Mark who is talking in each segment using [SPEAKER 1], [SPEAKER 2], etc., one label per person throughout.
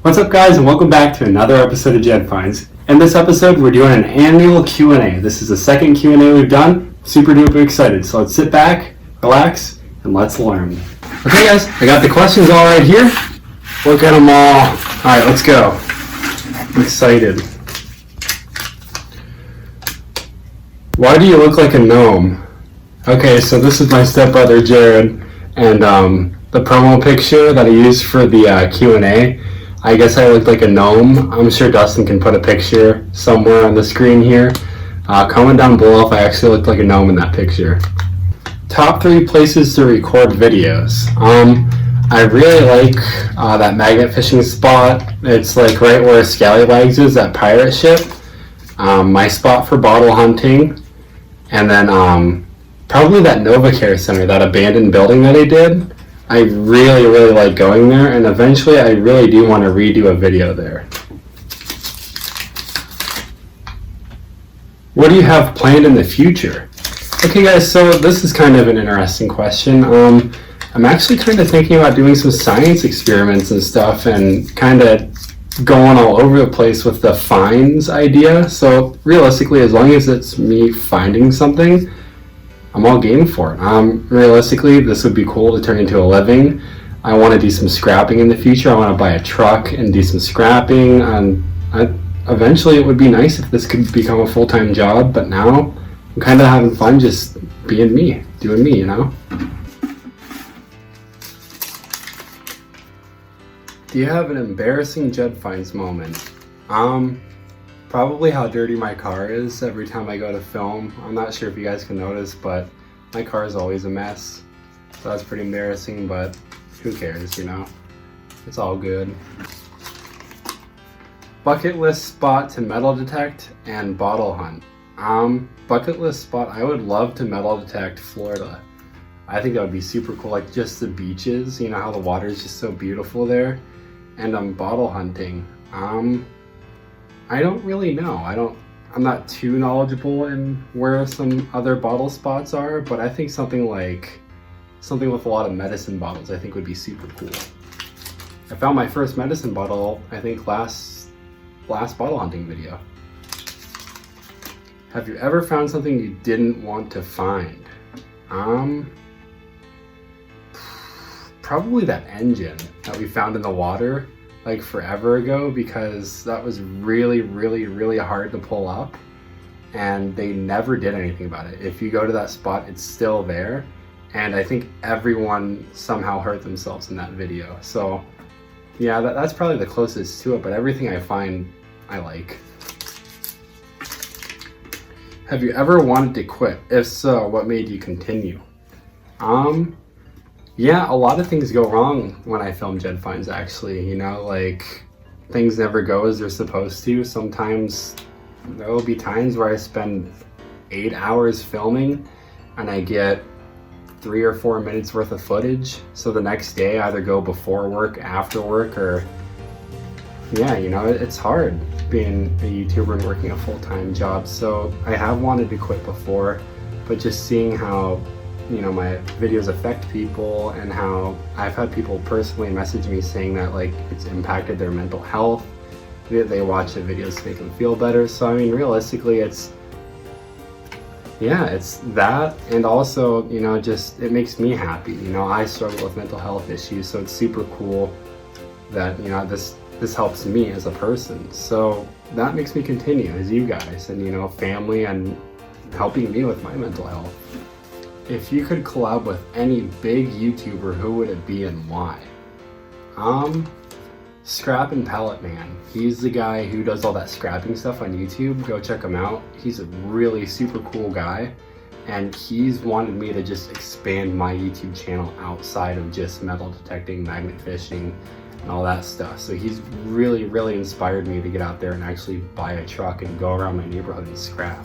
[SPEAKER 1] What's up, guys, and welcome back to another episode of Jed Finds. In this episode, we're doing an annual Q&A. This is the second Q&A we've done. Super duper excited. So let's sit back, relax, and let's learn. Okay, guys, I got the questions all right here. Look at them all. All right, let's go. I'm excited. Why do you look like a gnome? Okay, so this is my stepbrother Jared, and the promo picture that I used for the Q&A, I guess I looked like a gnome. I'm sure Dustin can put a picture somewhere on the screen here. Comment down below if I actually looked like a gnome in that picture. Top 3 places to record videos. I really like that magnet fishing spot. It's like right where Scallywags is, that pirate ship. My spot for bottle hunting. And then probably that NovaCare Center, that abandoned building that I did. I really like going there, and eventually I really do want to redo a video there. What do you have planned in the future? Okay, guys, so this is kind of an interesting question. I'm actually kind of thinking about doing some science experiments and stuff, and kind of going all over the place with the finds idea. So realistically, as long as it's me finding something, I'm all game for it. Realistically, this would be cool to turn into a living. I want to do some scrapping in the future. I want to buy a truck and do some scrapping. Eventually, it would be nice if this could become a full-time job, but now I'm kind of having fun just being me, doing me, you know? Do you have an embarrassing Jed Finds moment? Probably how dirty my car is every time I go to film. I'm not sure if you guys can notice, but my car is always a mess. So that's pretty embarrassing, but who cares, you know? It's all good. Bucket list spot to metal detect and bottle hunt. Bucket list spot, I would love to metal detect Florida. I think that would be super cool, like just the beaches, you know how the water is just so beautiful there. And I'm bottle hunting. I don't really know. I'm not too knowledgeable in where some other bottle spots are, but I think something with a lot of medicine bottles I think would be super cool. I found my first medicine bottle, I think last bottle hunting video. Have you ever found something you didn't want to find? Probably that engine that we found in the water like forever ago, because that was really hard to pull up, and they never did anything about it. If you go to that spot, it's still there, and I think everyone somehow hurt themselves in that video. So yeah, that's probably the closest to it, but everything I find I like. Have you ever wanted to quit? If so, what made you continue? Yeah, a lot of things go wrong when I film Jed Finds, actually, you know, like things never go as they're supposed to. Sometimes there will be times where I spend 8 hours filming and I get 3 or 4 minutes worth of footage. So the next day I either go before work, after work, or yeah, you know, it's hard being a YouTuber and working a full-time job. So I have wanted to quit before, but just seeing how, you know, my videos affect people, and how I've had people personally message me saying that like it's impacted their mental health. They watch the videos to make them feel better. So I mean, realistically, it's that, and also, you know, just it makes me happy. You know, I struggle with mental health issues, so it's super cool that, you know, this helps me as a person. So that makes me continue, as you guys, and, you know, family, and helping me with my mental health. If you could collab with any big YouTuber, who would it be and why? Scrap and Pallet Man. He's the guy who does all that scrapping stuff on YouTube. Go check him out. He's a really super cool guy, and he's wanted me to just expand my YouTube channel outside of just metal detecting, magnet fishing, and all that stuff. So he's really inspired me to get out there and actually buy a truck and go around my neighborhood and scrap.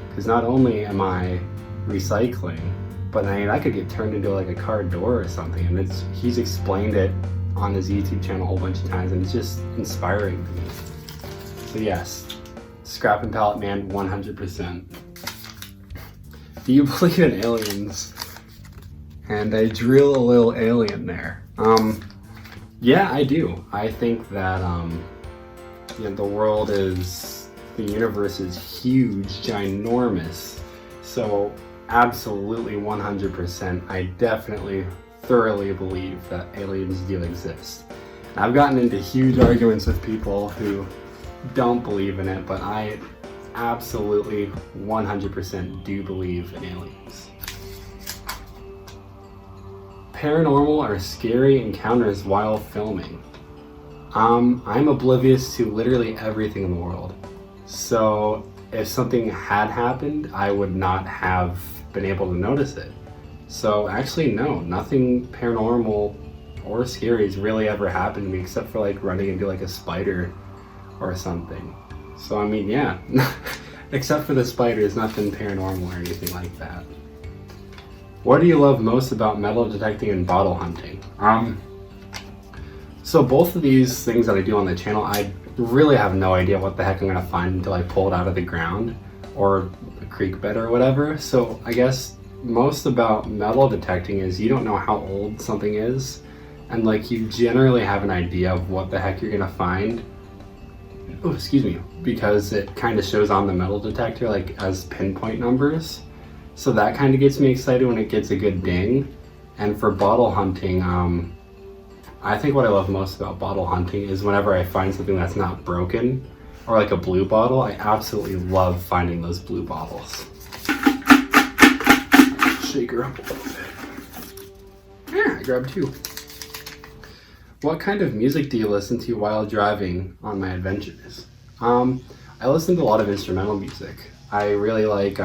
[SPEAKER 1] Because not only am I recycling, but I mean, I could get turned into like a car door or something, and he's explained it on his YouTube channel a whole bunch of times, and it's just inspiring to me. So yes, Scrap and Pallet Man, 100%. Do you believe in aliens? And I drew a little alien there. Yeah, I do. I think that the universe is huge, ginormous. So absolutely 100%, I definitely thoroughly believe that aliens do exist. And I've gotten into huge arguments with people who don't believe in it, but I absolutely 100% do believe in aliens. Paranormal or scary encounters while filming. I'm oblivious to literally everything in the world. So if something had happened, I would not have been able to notice it. So actually, no, nothing paranormal or scary has really ever happened to me except for like running into like a spider or something. So I mean, yeah, except for the spiders, nothing paranormal or anything like that. What do you love most about metal detecting and bottle hunting? So both of these things that I do on the channel, I really have no idea what the heck I'm gonna find until I pull it out of the ground or a creek bed or whatever. So I guess most about metal detecting is you don't know how old something is, and like you generally have an idea of what the heck you're gonna find. Oh, excuse me, because it kind of shows on the metal detector like as pinpoint numbers. So that kind of gets me excited when it gets a good ding. And for bottle hunting, I think what I love most about bottle hunting is whenever I find something that's not broken, or like a blue bottle, I absolutely love finding those blue bottles. Shake her up a little bit. Yeah, I grabbed two. What kind of music do you listen to while driving on my adventures? I listen to a lot of instrumental music. I really like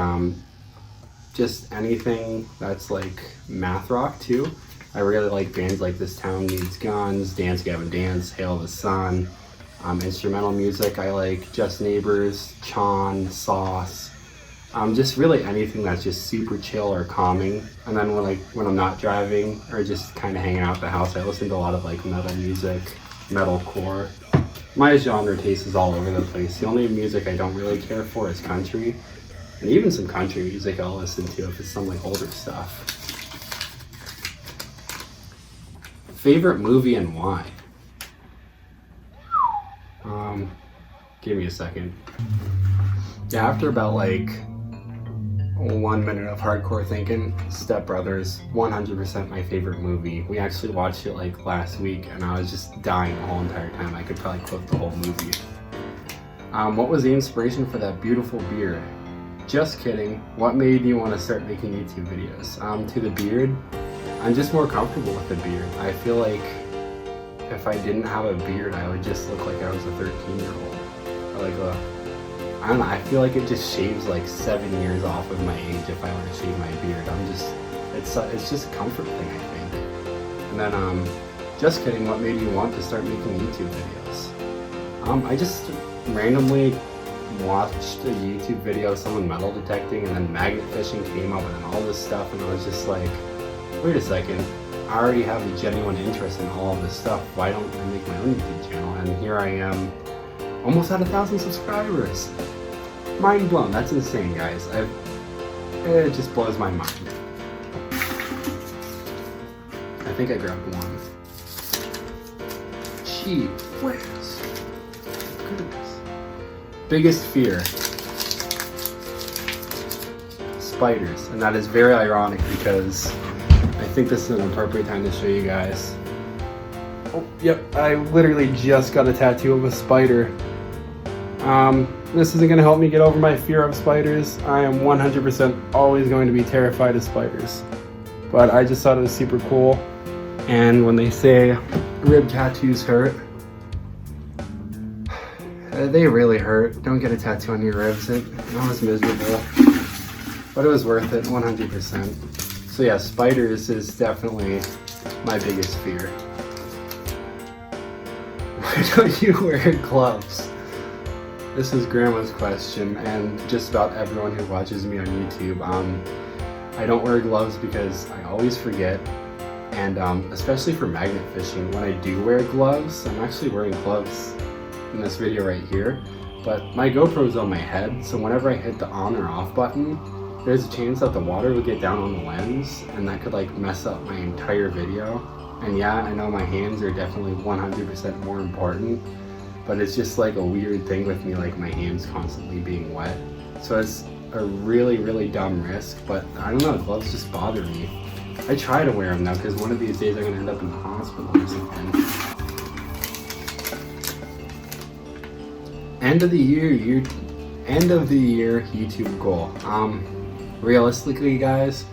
[SPEAKER 1] just anything that's like math rock too. I really like bands like This Town Needs Guns, Dance Gavin Dance, Hail of the Sun. Instrumental music, I like Just Neighbors, Chon, Sauce. Just really anything that's just super chill or calming. And then when I'm not driving or just kind of hanging out at the house, I listen to a lot of like metal music, metalcore. My genre taste is all over the place. The only music I don't really care for is country. And even some country music I'll listen to if it's some like older stuff. Favorite movie and why? Give me a second. Yeah, after about like 1 minute of hardcore thinking, Step Brothers, 100% my favorite movie. We actually watched it like last week and I was just dying the whole entire time. I could probably quote the whole movie. What was the inspiration for that beautiful beard? Just kidding. What made you want to start making YouTube videos? To the beard, I'm just more comfortable with the beard. I feel like if I didn't have a beard, I would just look like I was a 13-year-old. Or like I don't know, I feel like it just shaves like 7 years off of my age if I were to shave my beard. It's just a comfort thing, I think. And then, just kidding, what made you want to start making YouTube videos? I just randomly watched a YouTube video of someone metal detecting and then magnet fishing came up and then all this stuff, and I was just like, wait a second, I already have a genuine interest in all of this stuff. Why don't I make my own YouTube channel? And here I am, almost at 1,000 subscribers. Mind blown. That's insane, guys. It just blows my mind. I think I grabbed one. Gee whiz. Goodness. Biggest fear. Spiders. And that is very ironic because I think this is an appropriate time to show you guys. Oh, yep. I literally just got a tattoo of a spider. This isn't going to help me get over my fear of spiders. I am 100% always going to be terrified of spiders. But I just thought it was super cool. And when they say rib tattoos hurt, they really hurt. Don't get a tattoo on your ribs. It was miserable. But it was worth it, 100%. So yeah, spiders is definitely my biggest fear. Why don't you wear gloves? This is Grandma's question, and just about everyone who watches me on YouTube. I don't wear gloves because I always forget, and especially for magnet fishing, when I do wear gloves, I'm actually wearing gloves in this video right here, but my GoPro's on my head, so whenever I hit the on or off button, there's a chance that the water would get down on the lens, and that could like mess up my entire video. And yeah, I know my hands are definitely 100% more important, but it's just like a weird thing with me, like my hands constantly being wet. So it's a really, really dumb risk, but I don't know, gloves just bother me. I try to wear them now because one of these days I'm gonna end up in the hospital or something. End of the year YouTube goal. Realistically, guys,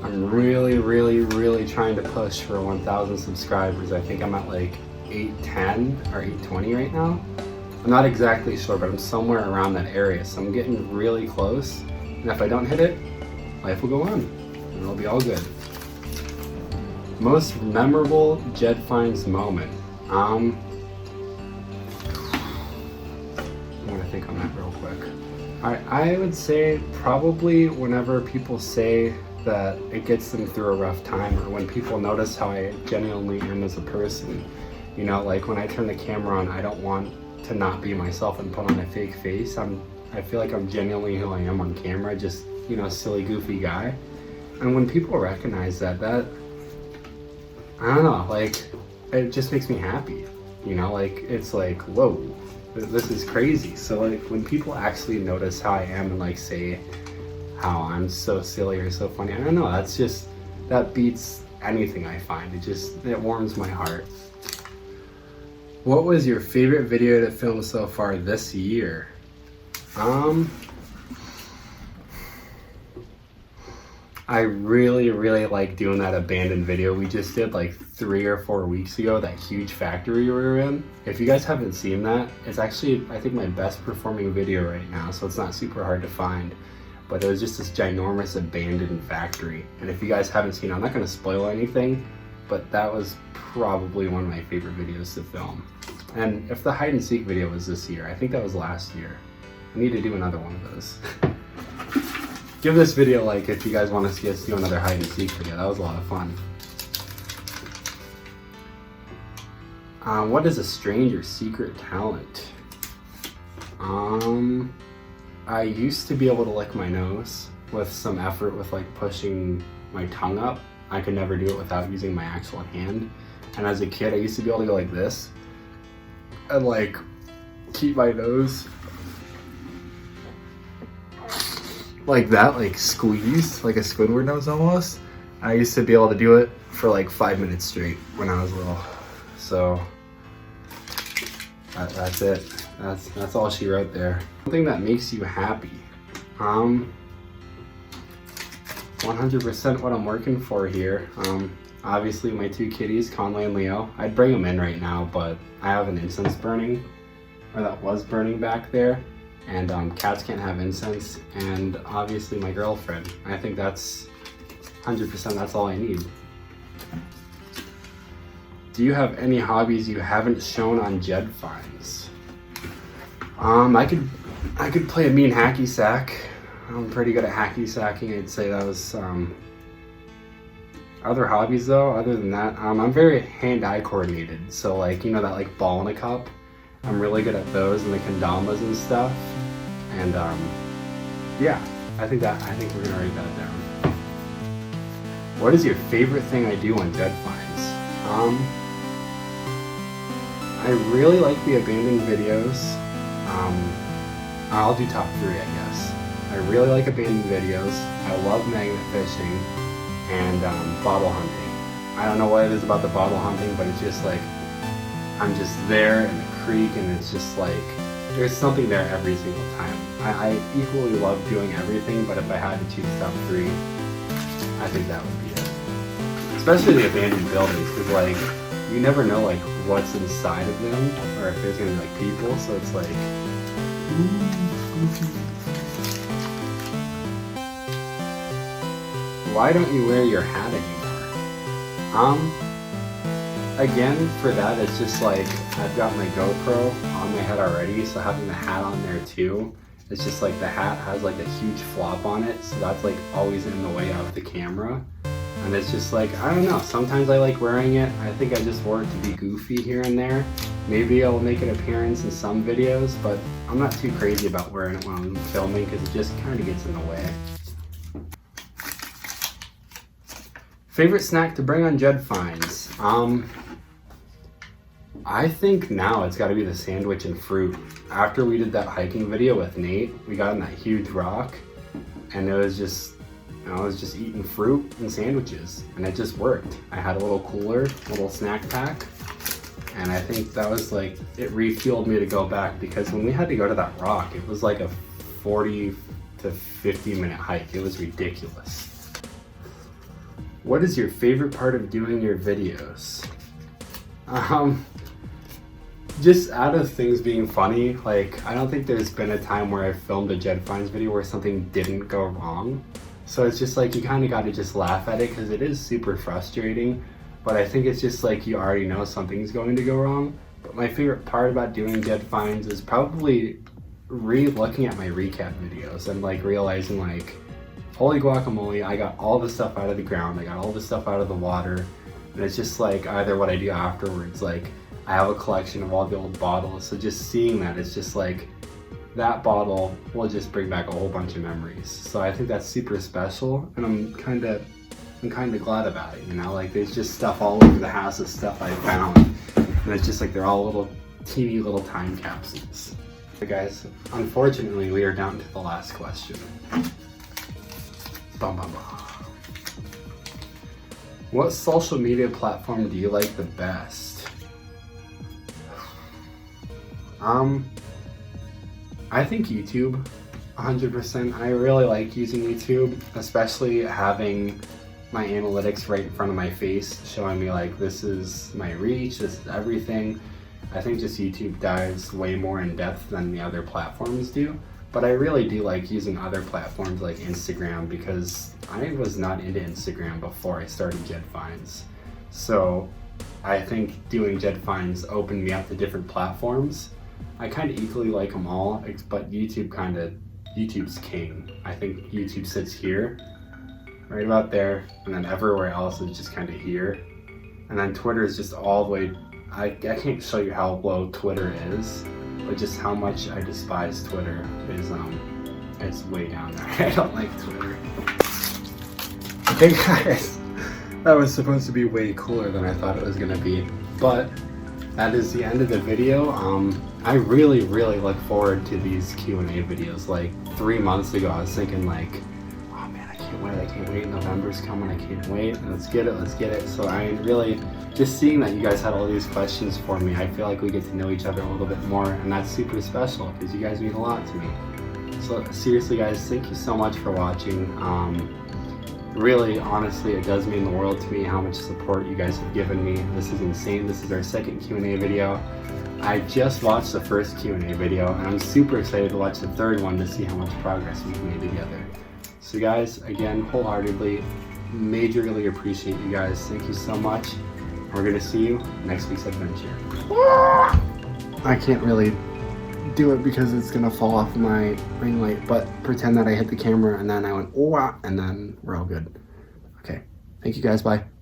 [SPEAKER 1] I'm really trying to push for 1,000 subscribers. I think I'm at like 810 or 820 right now. I'm not exactly sure, but I'm somewhere around that area. So I'm getting really close. And if I don't hit it, life will go on and it'll be all good. Most memorable Jed Finds Moment. I'm gonna think on that real quick. I would say probably whenever people say that it gets them through a rough time, or when people notice how I genuinely am as a person. You know, like when I turn the camera on, I don't want to not be myself and put on a fake face. I feel like I'm genuinely who I am on camera, just, you know, silly, goofy guy. And when people recognize that, I don't know, like, it just makes me happy. You know, like, it's like, whoa, this is crazy. So like when people actually notice how I am and like say how I'm so silly or so funny, I don't know, that beats anything I find. It warms my heart. What was your favorite video to film so far this year? I really like doing that abandoned video we just did like 3 or 4 weeks ago, that huge factory we were in. If you guys haven't seen that, it's actually, I think, my best performing video right now, so it's not super hard to find. But it was just this ginormous abandoned factory. And if you guys haven't seen it, I'm not gonna spoil anything, but that was probably one of my favorite videos to film. And if the hide and seek video was this year, I think that was last year. I need to do another one of those. Give this video a like if you guys want to see us do another hide and seek video. That was a lot of fun. What is a strange or secret talent? I used to be able to lick my nose with some effort with like pushing my tongue up. I could never do it without using my actual hand. And as a kid, I used to be able to go like this and like keep my nose like that, like squeezed, like a Squidward nose almost. I used to be able to do it for like 5 minutes straight when I was little. So that's it. That's all she wrote there. Something that makes you happy. 100% what I'm working for here. Obviously my 2 kitties, Conway and Leo. I'd bring them in right now, but I have an incense burning, or that was burning back there. And cats can't have incense, and obviously my girlfriend. I think that's 100%, that's all I need. Do you have any hobbies you haven't shown on Jed Finds? I could play a mean hacky sack. I'm pretty good at hacky sacking. I'd say that was other hobbies though. Other than that, I'm very hand-eye coordinated. So like, you know, that like ball in a cup. I'm really good at those and the kendamas and stuff. And yeah, I think we're gonna write that down. What is your favorite thing I do on Jed Finds? I really like the abandoned videos. I'll do top 3, I guess. I really like abandoned videos. I love magnet fishing and bottle hunting. I don't know what it is about the bottle hunting, but it's just like I'm just there in the creek, and it's just like there's something there every single time. I equally love doing everything, but if I had to choose top 3, I think that would be it. Especially the abandoned buildings, because like you never know like what's inside of them, or if there's gonna be like people. So it's like, why don't you wear your hat anymore? Again, for that, it's just like I've got my GoPro on my head already, so having the hat on there too, it's just like the hat has like a huge flop on it, so that's like always in the way of the camera. And it's just like, I don't know, sometimes I like wearing it. I think I just wore it to be goofy here and there. Maybe I'll make an appearance in some videos, but I'm not too crazy about wearing it when I'm filming because it just kind of gets in the way. Favorite snack to bring on Jed Finds? I think now it's got to be the sandwich and fruit. After we did that hiking video with Nate, we got on that huge rock, and it was just, I was just eating fruit and sandwiches, and it just worked. I had a little cooler, a little snack pack, and I think that was like, it refueled me to go back, because when we had to go to that rock, it was like a 40 to 50 minute hike. It was ridiculous. What is your favorite part of doing your videos? Just out of things being funny, like, I don't think there's been a time where I filmed a Jed Finds video where something didn't go wrong. So it's just like, you kind of got to just laugh at it, because it is super frustrating. But I think it's just like, you already know something's going to go wrong. But my favorite part about doing Jed Finds is probably re-looking at my recap videos and like realizing like, holy guacamole, I got all the stuff out of the ground, I got all the stuff out of the water. And it's just like either what I do afterwards, like I have a collection of all the old bottles, so just seeing that, it's just like, that bottle will just bring back a whole bunch of memories. So I think that's super special, and I'm kind of glad about it, you know? Like, there's just stuff all over the house of stuff I found, and it's just like, they're all little, teeny little time capsules. So guys, unfortunately, we are down to the last question. Bum, bum, bum. What social media platform do you like the best? I think YouTube, 100%. I really like using YouTube, especially having my analytics right in front of my face, showing me like, this is my reach, this is everything. I think just YouTube dives way more in depth than the other platforms do. But I really do like using other platforms like Instagram, because I was not into Instagram before I started Jed Finds. So I think doing Jed Finds opened me up to different platforms. I kind of equally like them all, but YouTube's king. I think YouTube sits here, right about there, and then everywhere else is just kind of here. And then Twitter is just all the way, I can't show you how low Twitter is, but just how much I despise Twitter is, it's way down there. I don't like Twitter. Okay guys, that was supposed to be way cooler than I thought it was gonna be, but that is the end of the video. I really look forward to these Q&A videos. Like 3 months ago, I was thinking like, oh man, I can't wait, November's coming, I can't wait, let's get it. So I really, just seeing that you guys had all these questions for me, I feel like we get to know each other a little bit more, and that's super special, because you guys mean a lot to me. So seriously guys, thank you so much for watching. Really, honestly, it does mean the world to me how much support you guys have given me. This is insane. This is our second Q&A video. I just watched the first Q&A video, and I'm super excited to watch the third one to see how much progress we've made together. So guys, again, wholeheartedly, majorly appreciate you guys. Thank you so much. We're gonna see you next week's adventure. I can't really do it because it's gonna fall off my ring light, but pretend that I hit the camera and then I went, oh, and then we're all good. Okay, thank you guys, bye.